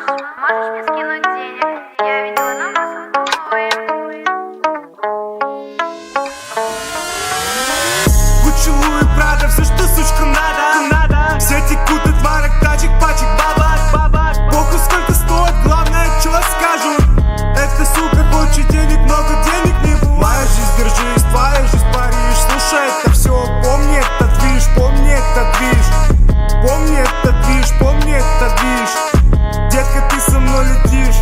Можешь мне скинуть денег? Я видела нам с Гуччи, Луи, Прада, все, что сучкам надо. Все текут от марок, тачек, пачек, бабак. Похуй, сколько стоит, главное, что скажут. Эта сука хочет денег, много денег не бывает. Моя жизнь, держись, твоя жизнь, Париж. Слушай, это все, помни этот движ, помни этот движ. Помни этот движ, помни этот движ. Детка, ты со мной летишь.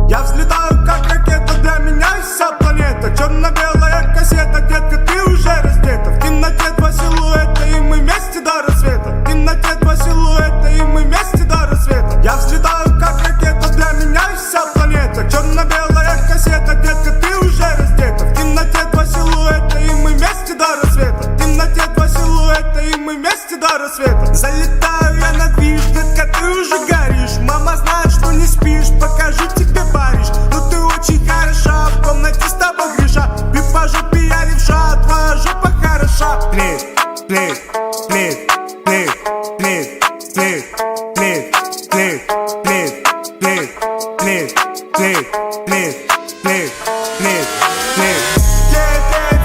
Я взлетаю, как ракета, для меня вся планета. Черно-белая кассета, детка, ты уже раздета. В темноте два силуэта, и мы вместе до рассвета. В темноте два силуэта, и мы вместе до рассвета. Я взлетаю, как ракета, для меня вся планета. Черно-белая кассета, детка, ты уже раздета. В темноте два силуэта, и мы вместе до рассвета. В темноте два силуэта, и мы вместе до рассвета. Залетаю я на движ, детка, ты уже горишь. Мама знает, что не спишь, покажу тебе Париж. Но ты очень хороша, в комнате с тобой греша. И по жопе я левша, твоя жопа хороша. Плит, плит, плит, плит, плит, плит, плит, плит, плит, плит, плит, плит, плит, плит, плит, плит.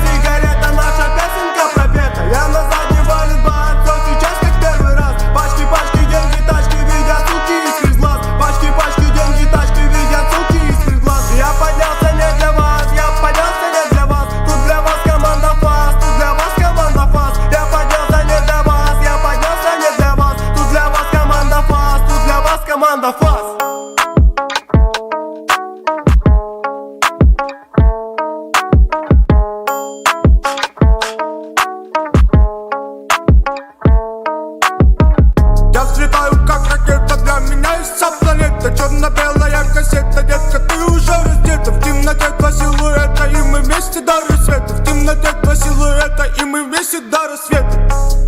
Сигарета, наша песенка пропета. Я на заднем валит бацо, сейчас как первый раз. Пачки, деньги, тачки, видят суки из глаз. Пачки, деньги, тачки, видят суки из глаз. Я поднялся не для вас, я поднялся не для вас. Тут для вас команда фас, тут для вас команда фас. Я поднялся не для вас, я поднялся не для вас. Тут для вас команда фас, тут для вас команда фас. Я взлетаю, как ракета, для меня вся планета. Черно-белая кассета, детка, ты уже раздета. В темноте два силуэта, и мы вместе до рассвета. В темноте два силуэта, и мы вместе до рассвета.